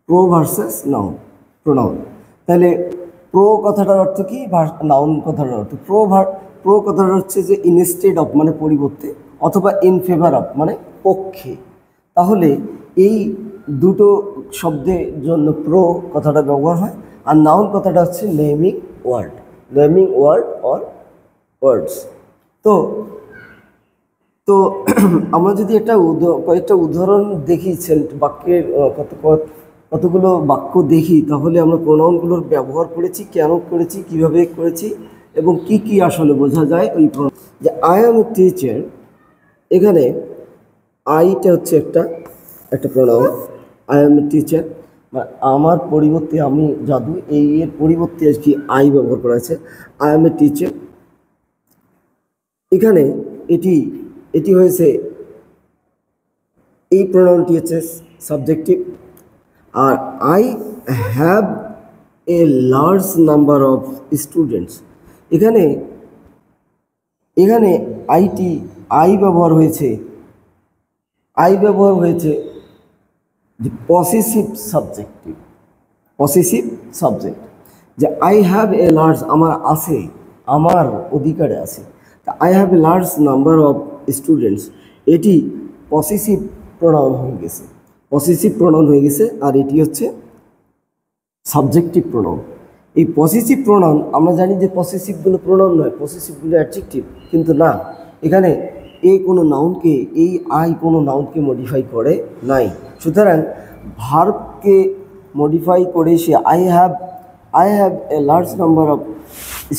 Pro versus noun, pronoun. তাহলে pro কথাটার অর্থ কি, নাউন কথাটার অর্থ প্রো কথাটা হচ্ছে যে ইনস্টেড অফ মানে পরিবর্তে, অথবা ইন ফেভার অফ মানে পক্ষে। তাহলে এই দুটো শব্দের জন্য প্রো কথাটা ব্যবহার হয়। আর নাউন কথাটা হচ্ছে naming word, naming word or words. তো তো আমরা যদি একটা কয়েকটা উদাহরণ দেখি, বাক্যের কতগুলো বাক্য দেখি, তাহলে আমরা প্রোনাউনগুলোর ব্যবহার করেছি, কেন করেছি, কিভাবে করেছি, এবং কি কি আসলে বোঝা যায় ওই যে আই এম এ টিচার। এখানে আইটা হচ্ছে একটা pronoun. I M a teacher, আমার পরিবর্তে আমি জাদু, এর পরিবর্তে কি আই ব্যবহার করা আছে। আই এম এ টিচার, এখানে এটি হয়েছে, এই প্রোনাউনটি হচ্ছে সাবজেক্টিভ। আর I have a large number of students, এখানে আই ব্যবহার হয়েছে যে পসেসিভ সাবজেক্ট, যে আই হ্যাভ এ লার্জ, আমার আছে, আমার অধিকারে আছে। তা I have a large number of students, এটি পসেসিভ প্রোনাউন হয়ে গেছে, আর এটি হচ্ছে সাবজেক্টিভ প্রোনাউন। এই পসেসিভ প্রোনাউন, আমরা জানি যে পসেসিভগুলো প্রোনাউন নয়, পসেসিভগুলো অ্যাডজেক্টিভ, কিন্তু না, এখানে কোনো নাউনকে, এই আই কোনো নাউনকে মডিফাই করে নাই। সুতরাং ভার্বকে মডিফাই করে সে I have a large number of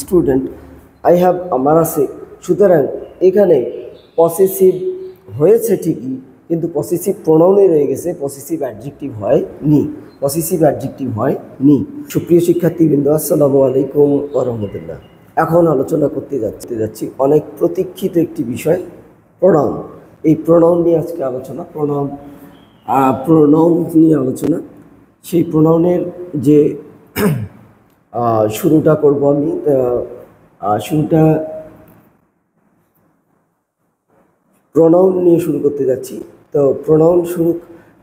student, I have আমার আছে। সুতরাং এখানে পসেসিভ হয়েছে ঠিকই, কিন্তু পসেসিভ প্রোনাউনে রয়ে গেছে, পসেসিভ অ্যাডজেক্টিভ হয়নি। সুপ্রিয় শিক্ষার্থীবৃন্দ, আসসালামু আলাইকুম ওয়া রাহমাতুল্লাহ। এখন আলোচনা করতে যাচ্ছি অনেক প্রতীক্ষিত একটি বিষয়, প্রোনাউন। এই প্রোনাউন নিয়ে আজকে আলোচনা, প্রোনাউন নিয়ে আলোচনা। সেই প্রোনাউনের যে শুরুটা করব আমি, প্রোনাউন নিয়ে শুরু করতে যাচ্ছি। তো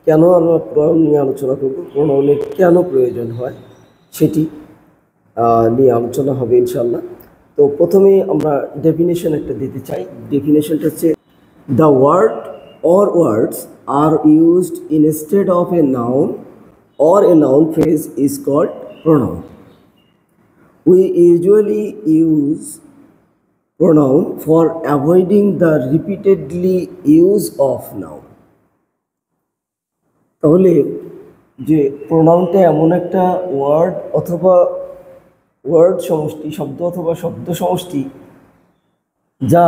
কেন আমরা প্রোনাউন নিয়ে আলোচনা করব, প্রোনাউনের কেন প্রয়োজন হয় সেটি নিয়ে আলোচনা হবে ইনশাআল্লাহ। তো প্রথমে আমরা ডেফিনেশন একটা দিতে চাই। ডেফিনেশনটা হচ্ছে, the word or words are used instead of a noun or a noun phrase is called pronoun. We usually use pronoun for avoiding the repeatedly use of noun. তাহলে যে প্রোনাউনটা এমন একটা ওয়ার্ড অথবা ওয়ার্ড সমষ্টি, শব্দ অথবা শব্দ সমষ্টি, যা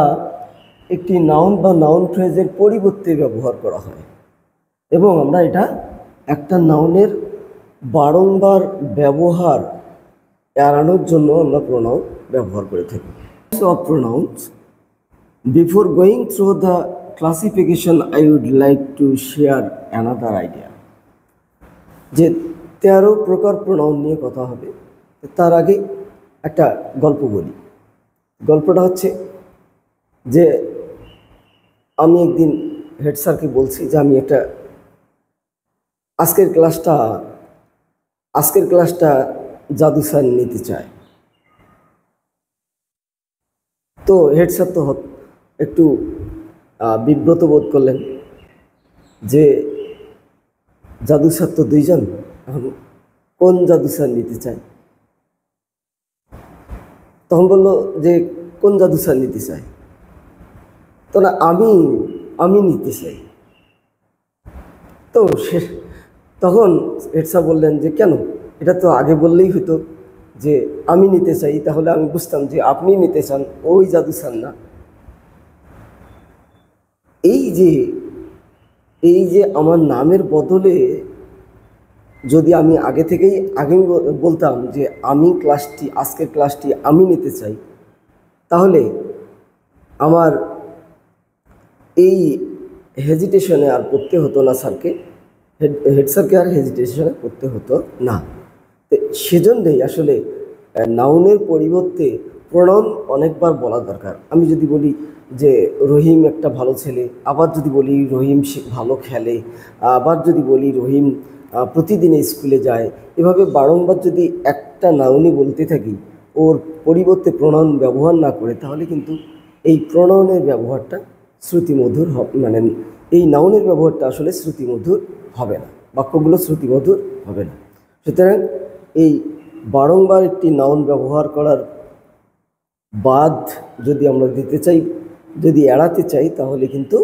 একটি নাউন বা নাউন ফ্রেজের পরিবর্তে ব্যবহার করা হয়, এবং আমরা এটা একটা নাউনের বারংবার ব্যবহার এড়ানোর জন্য আমরা প্রোনাউন ব্যবহার করে থাকি। Of pronouns, before going through the classification I would like to share another idea. যে 13 প্রকার প্রোনাউন নিয়ে কথা হবে, তার আগে একটা গল্প বলি। গল্পটা হচ্ছে যে আমি একদিন হেড স্যারকে বলছি যে আমি আজকের ক্লাসটা জাদু স্যার নিতে চাই। তো হেড স্যার তো একটু বিব্রত বোধ করলেন যে জাদু স্যার তো 2 জন, এখন কোন জাদু স্যার নিতে চাই। তখন বললো যে কোন জাদু স্যার নিতে চাই। তো না, আমি নিতে চাই। তো তখন হেড স্যার বললেন যে কেন, এটা তো আগে বললেই হতো যে আমি নিতে চাই, তাহলে আমি বুঝতাম যে আপনি নিতে চান, ওই জাদু স্যার না। এই যে আমার নামের বদলে যদি আমি আগে বলতাম যে আজকের ক্লাসটি আমি নিতে চাই, তাহলে আমার এই হেজিটেশনে আর পড়তে হতো না হেড স্যারকে আর হেজিটেশনে পড়তে হতো না। সেজন্যই আসলে নাউনের পরিবর্তে প্রোনাউন অনেকবার বলা দরকার। আমি যদি বলি যে রহিম একটা ভালো ছেলে, আবার যদি বলি রহিম ভালো খেলে, আবার যদি বলি রহিম প্রতিদিন স্কুলে যায়, এভাবে বারংবার যদি একটা নাউনই বলতে থাকি ওর পরিবর্তে প্রোনাউন ব্যবহার না করে, তাহলে কিন্তু এই প্রোনাউনের ব্যবহারটা শ্রুতিমধুর মানে এই নাউনের ব্যবহারটা আসলে শ্রুতিমধুর হবে না, বাক্যগুলো শ্রুতিমধুর হবে না। সুতরাং এই বারংবার একটি নাউন ব্যবহার করার বাদ যদি আমরা দিতে চাই, যদি এড়াতে চাই, তাহলে কিন্তু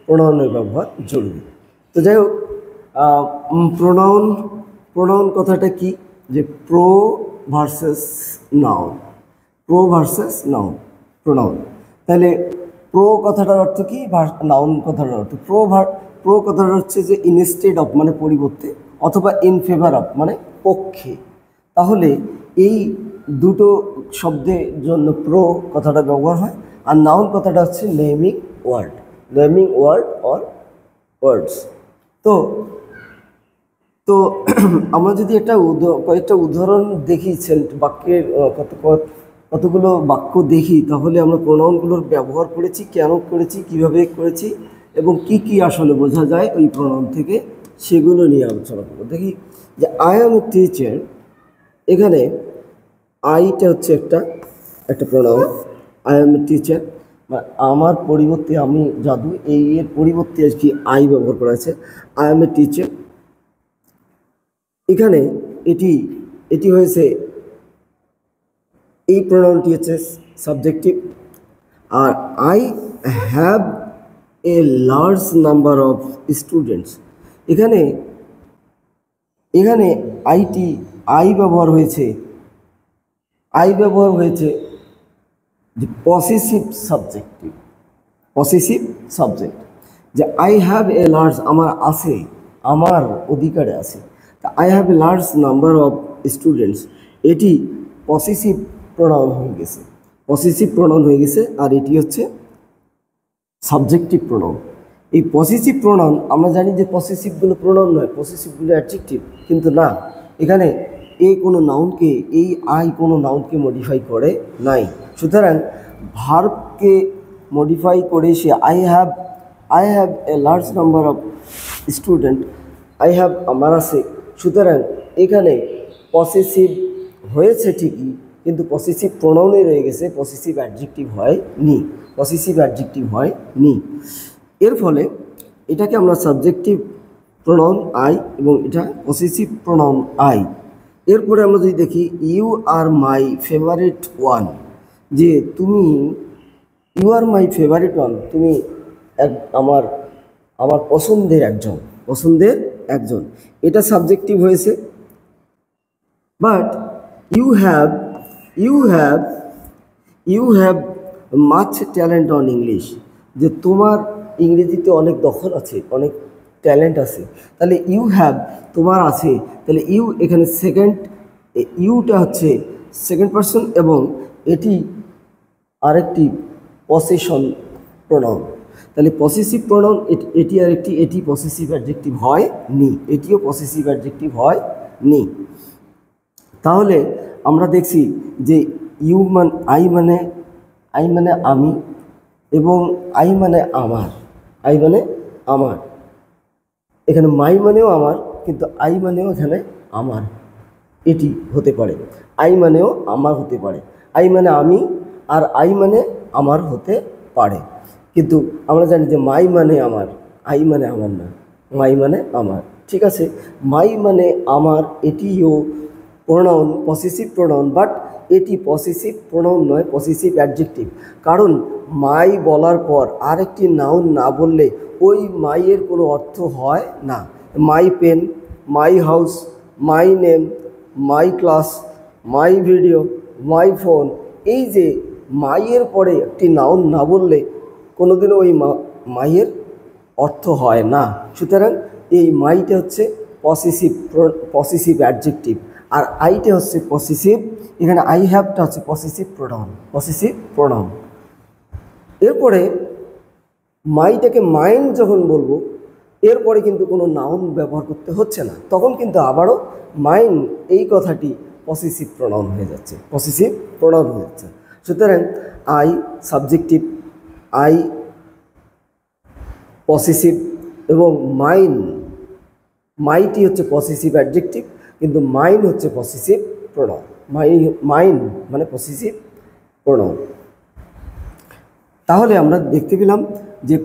প্রোনাউনের ব্যবহার জরুরি। তো যাই হোক, প্রোনাউন কথাটা কি, যে pro versus noun, pro versus noun, pronoun. তাহলে প্রো কথাটার অর্থ কি, নাউন কথাটার অর্থ প্রো কথাটা হচ্ছে যে ইনস্টেড অফ মানে পরিবর্তে, অথবা ইন ফেভার অফ মানে পক্ষে। তাহলে এই দুটো শব্দের জন্য প্রো কথাটা ব্যবহার হয়। আর নাউন কথাটা হচ্ছে naming word, naming word or words. তো তো আমরা যদি একটা কয়েকটা উদাহরণ দেখি, বাক্যের কতগুলো বাক্য দেখি, তাহলে আমরা প্রোনাউনগুলোর ব্যবহার করেছি, কেন করেছি, কিভাবে করেছি, এবং কি কি আসলে বোঝা যায় ওই প্রোনাউন থেকে, সেগুলো নিয়ে আলোচনা করবো। দেখি যে আই অ্যাম এ টিচার, এখানে আইটা হচ্ছে একটা pronoun. I am a teacher, আমার পরিবর্তে আমি জাদু, এই এর পরিবর্তে আর কি আই ব্যবহার করা আছে। আই অ্যাম এ টিচার, এখানে এটি হয়েছে, এই প্রোনাউনটি হচ্ছে সাবজেক্টিভ। আর I have a large number of students, এখানে আই ব্যবহার হয়েছে যে পসেসিভ সাবজেক্ট, যে আই হ্যাভ এ লার্জ, আমার আছে, আমার অধিকারে আছে। তা I have a large number of students, এটি পসেসিভ প্রোনাউন হয়ে গেছে, আর এটি হচ্ছে সাবজেক্টিভ প্রোনাউন। এই পসেসিভ প্রোনাউন, আমরা জানি যে পসেসিভগুলো প্রোনাউন নয়, পসেসিভগুলো অ্যাডজেক্টিভ, কিন্তু না, এখানে কোনো নাউনকে মডিফাই করে নাই। সুতরাং ভার্বকে মডিফাই করে সে I have a large number of student, I have আমার আছে। সুতরাং এখানে পসেসিভ হয়েছে ঠিকই, কিন্তু পসেসিভ প্রোনাউনে রয়ে গেছে, পসেসিভ অ্যাডজেক্টিভ হয়নি। এর ফলে এটাকে আমরা সাবজেক্টিভ প্রোনাউন আই, এবং এটা পসেসিভ প্রোনাউন আই। এরপরে আমরা যদি দেখি you are my favourite one, যে you are my favourite one, তুমি আমার পছন্দের একজন, এটা সাবজেক্টিভ হয়েছে। But you have much talent on English, যে তোমার ইংরেজিতে অনেক দখল আছে, অনেক ট্যালেন্ট আছে। তাহলে ইউ হ্যাভ, তোমার আছে, তাহলে ইউ এখানে ইউটা হচ্ছে সেকেন্ড পারসন, এবং এটি আরেকটি পসেশন প্রোনাউন। তাহলে পসেসিভ প্রোনাউন এটি পসেসিভ অ্যাডজেক্টিভ হয়নি, এটিও পসেসিভ অ্যাডজেক্টিভ হয়নি। তাহলে আমরা দেখছি যে আই মানে আমি, এবং আই মানে আমার, এখানে মাই মানেও আমার, কিন্তু আই মানেও এখানে আমার, এটি হতে পারে। আই মানেও আমার হতে পারে, আই মানে আমি, আর আই মানে আমার হতে পারে। কিন্তু আমরা জানি যে মাই মানে আমার, আই মানে আমার না, মাই মানে আমার। ঠিক আছে, মাই মানে আমার, এটিও প্রোনাউন, পসেসিভ প্রোনাউন, বাট এটি পসেসিভ প্রোনাউন নয়, পসেসিভ অ্যাডজেক্টিভ। কারণ মাই বলার পর আরেকটি নাউন না বললে ওই মাইয়ের কোনো অর্থ হয় না। My pen, my house, my name, my class, my video, my phone, এই যে মাইয়ের পরে একটি নাউন না বললে কোনোদিনও ওই মাইয়ের অর্থ হয় না। সুতরাং এই মাইটা হচ্ছে পসেসিভ অ্যাডজেক্টিভ, আর আইটা হচ্ছে পসেসিভ, এখানে আই হ্যাভটা হচ্ছে পসেসিভ প্রোনাউন। এরপরে মাইটাকে মাইন্ড যখন বলবো, এরপরে কিন্তু কোনো নাউন ব্যবহার করতে হচ্ছে না, তখন কিন্তু আবারও মাইন্ড এই কথাটি পসেসিভ প্রোনাউন হয়ে যাচ্ছে। সুতরাং আই সাবজেক্টিভ, আই পসেসিভ, এবং মাইন্ড মাইটি হচ্ছে পসেসিভ অ্যাডজেক্টিভ, কিন্তু মাইন হচ্ছে পসেসিভ প্রোনাউন। মাইন মানে পসেসিভ প্রোনাউন। তাহলে আমরা দেখতে পেলাম যে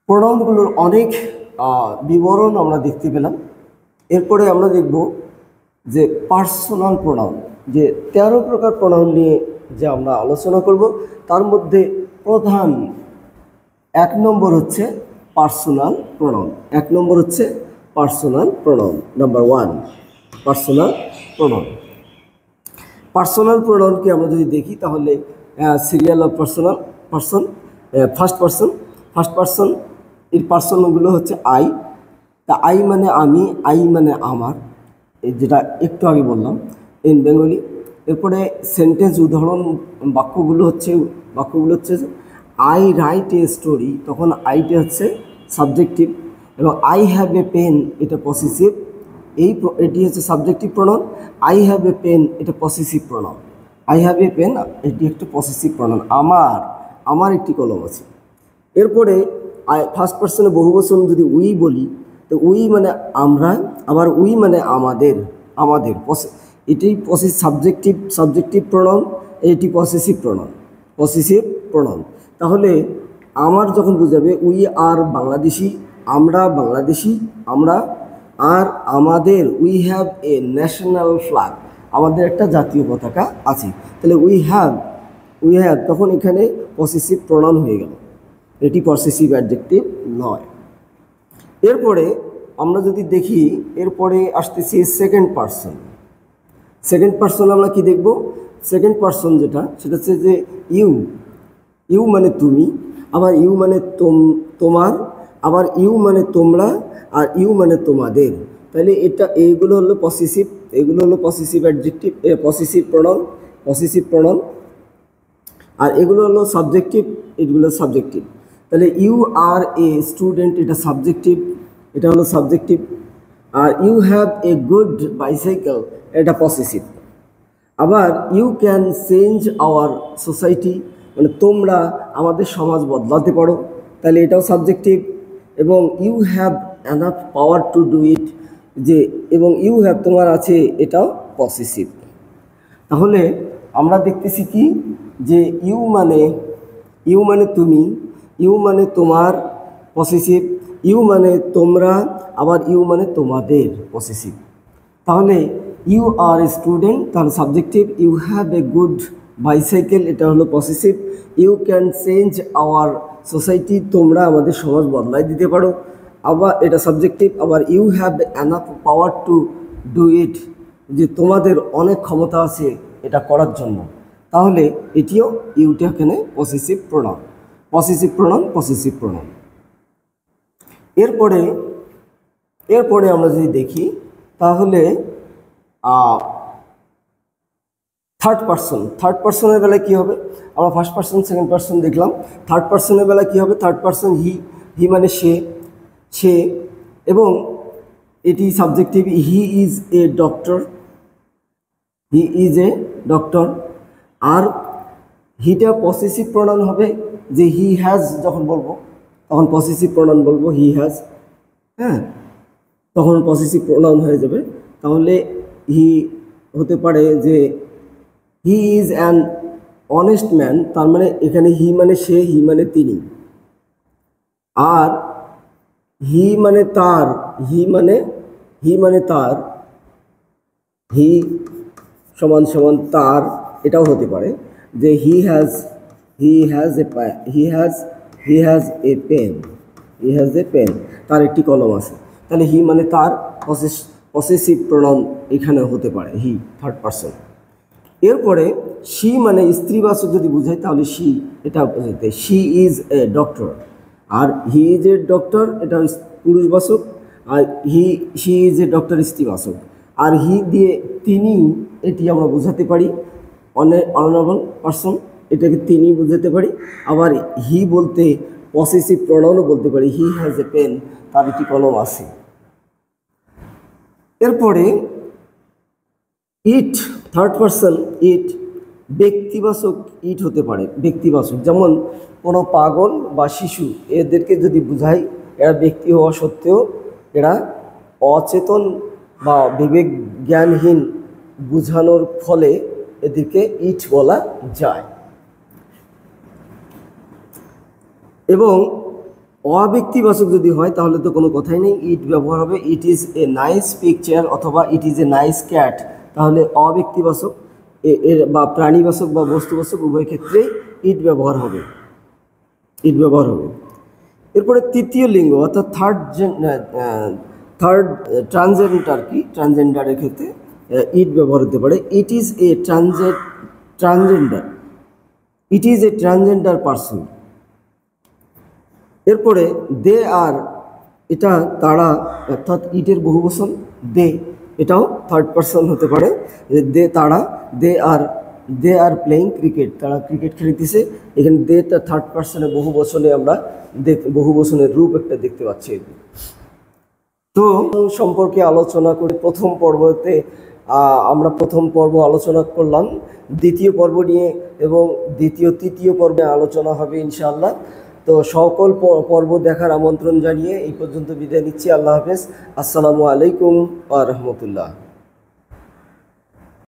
প্রোনাউনগুলোর অনেক বিবরণ আমরা দেখতে পেলাম। এরপরে আমরা দেখব যে পার্সোনাল প্রোনাউন, যে 13 প্রকার প্রোনাউন নিয়ে যে আমরা আলোচনা করব, তার মধ্যে প্রধান 1 নম্বর হচ্ছে পার্সোনাল প্রোনাউন। 1 নম্বর হচ্ছে personal pronoun, number 1 personal pronoun. Personal প্রোনাউনকে আমরা যদি দেখি তাহলে serial of person, first person এর পার্সনগুলো হচ্ছে আই। তা আই মানে আমি, আই মানে আমার, যেটা একটু আগে বললাম ইন বেঙ্গলি। এরপরে সেন্টেন্স উদাহরণ বাক্যগুলো হচ্ছে আই রাইট এ স্টোরি, তখন আইটা হচ্ছে সাবজেক্টিভ, এবং আই হ্যাভ এ পেন এটা পসেসিভ, এটি হচ্ছে subjective pronoun. I have a pen এটা possessive pronoun. I have a pen এটি একটা পসেসিভ প্রোনাউন। আমার একটি কলম আছে। এরপরে ফার্স্ট পার্সনে বহুবচন যদি উই বলি, তো উই মানে আমরা, আবার উই মানে আমাদের, এটি সাবজেক্টিভ প্রোনাউন, এটি পসেসিভ প্রোনাউন। তাহলে আমার যখন বোঝাবে উই আর বাংলাদেশি, আমরা বাংলাদেশি, আমরা আর আমাদের, we have a national flag, আমাদের একটা জাতীয় পতাকা আছে। তাহলে উই হ্যাভ তখন এখানে পসেসিভ প্রোনাউন হয়ে গেল, এটি পসেসিভ অ্যাডজেক্টিভ নয়। এরপরে আমরা যদি দেখি, এরপরে আসতেছি সেকেন্ড পার্সন। আমরা কি দেখব? সেকেন্ড পার্সন সেটা হচ্ছে যে ইউ মানে তুমি, আবার ইউ মানে তোমার, আবার ইউ মানে তোমরা, আর ইউ মানে তোমাদের। তাহলে এইগুলো হলো পসেসিভ অ্যাডজেক্টিভ, পসেসিভ প্রোনাউন। আর এগুলো হলো সাবজেক্টিভ, এগুলো সাবজেক্টিভ। তাহলে ইউ আর এ স্টুডেন্ট এটা হলো সাবজেক্টিভ। আর you have a good bicycle এটা পসেসিভ। আবার you can change our society মানে তোমরা আমাদের সমাজ বদলাতে পারো, তাহলে এটাও সাবজেক্টিভ। এবং you have enough power to do it, এবং ইউ হ্যাভ তোমার আছে, এটাও পসেসিভ। তাহলে আমরা দেখতেছি কি, যে ইউ মানে তুমি, ইউ মানে তোমার পসেসিভ, ইউ মানে তোমরা, আবার ইউ মানে তোমাদের পসেসিভ। তাহলে ইউ আর এ স্টুডেন্ট তাহলে subjective, you have a good bicycle এটা হলো possessive, you can change our society তোমরা আমাদের সমাজ বদলাই দিতে পারো, আবার এটা সাবজেক্টিভ। আবার you have enough power to do it, যে তোমাদের অনেক ক্ষমতা আছে এটা করার জন্য। তাহলে এটিও ইউটা এখানে পসেসিভ প্রোনাউন। এরপরে আমরা যদি দেখি তাহলে থার্ড পার্সনের বেলায় কী হবে? আমরা ফার্স্ট পার্সন সেকেন্ড পার্সন দেখলাম, থার্ড পার্সনের বেলায় কী হবে? থার্ড পার্সন হি মানে সে, এবং এটি subjective, he is a doctor. আর হিটা পসেসিভ প্রোনাউন হবে, যে হি হ্যাজ যখন বলবো তখন পসেসিভ প্রোনাউন বলবো, হি হ্যাজ, হ্যাঁ, তখন পসেসিভ প্রোনাউন হয়ে যাবে। তাহলে হি হতে পারে যে he is an honest man, তার মানে এখানে হি মানে সে, হি মানে তিনি। আর হি সমান তার, এটাও হতে পারে যে হি হ্যাজ এ পেন, তার একটি কলম আছে। তাহলে হি মানে তার, পসেসিভ প্রোনাউন এখানে হতে পারে, হি থার্ড পার্সন। এরপরে শি মানে স্ত্রীবাচক যদি বুঝাই তাহলে এটা বোঝাতে শি ইজ এ ডক্টর, আর হি ইজ এ ডক্টর এটা পুরুষবাচক, আর শি ইজ এ ডক্টর স্ত্রীবাচক। আর হি দিয়ে তিনি, এটি আমরা বোঝাতে পারি অনারেবল পার্সন, এটাকে তিনি বোঝাতে পারি। আবার হি বলতে পসেসিভ প্রোনাউনও বলতে পারি, হি হ্যাজ এ পেন, তার একটি কলম আছে। এরপরে ইট, থার্ড পার্সন ইট, ব্যক্তিবাচক ইট হতে পারে, ব্যক্তিবাচক। যেমন কোনো পাগল বা শিশু, এদেরকে যদি বুঝাই, এরা ব্যক্তি হওয়া সত্ত্বেও এরা অচেতন বা বিবেক জ্ঞানহীন বুঝানোর ফলে এদেরকে ইট বলা যায়। এবং অব্যক্তিবাচক যদি হয় তাহলে তো কোনো কথাই নেই, ইট ব্যবহার হবে। It is a nice picture অথবা it is a nice cat, তাহলে অব্যক্তিবাচক এর বা প্রাণীবাচক বা বস্তুবাচক উভয় ক্ষেত্রেই ইট ব্যবহার হবে, ইট ব্যবহার হবে। এরপরে তৃতীয় লিঙ্গ অর্থাৎ থার্ড ট্রান্সজেন্ডার কি, ট্রান্সজেন্ডারের ক্ষেত্রে ইট ব্যবহার হতে পারে। ইট is A transgender, it is A transgender person. এরপরে দে আর, এটা তারা, অর্থাৎ ইটের বহুবচন দে, এটাও থার্ড পার্সন হতে পারে। দে তারা, দে আর প্লেইং ক্রিকেট, তারা ক্রিকেট খেলতেছে। এখানে দেটা থার্ড পার্সনে বহুবচনে আমরা বহুবচনের রূপ একটা দেখতে পাচ্ছি। তো সম্পর্কে আলোচনা করে প্রথম পর্বতে আমরা প্রথম পর্ব আলোচনা করলাম, দ্বিতীয় পর্ব নিয়ে এবং দ্বিতীয় তৃতীয় পর্বে আলোচনা হবে ইনশাআল্লাহ। তো সকল পর্ব দেখার আমন্ত্রণ জানিয়ে এই পর্যন্ত বিদায় নিচ্ছি। আল্লাহ হাফেজ। আসসালামু আলাইকুম ওয়া রাহমাতুল্লাহ।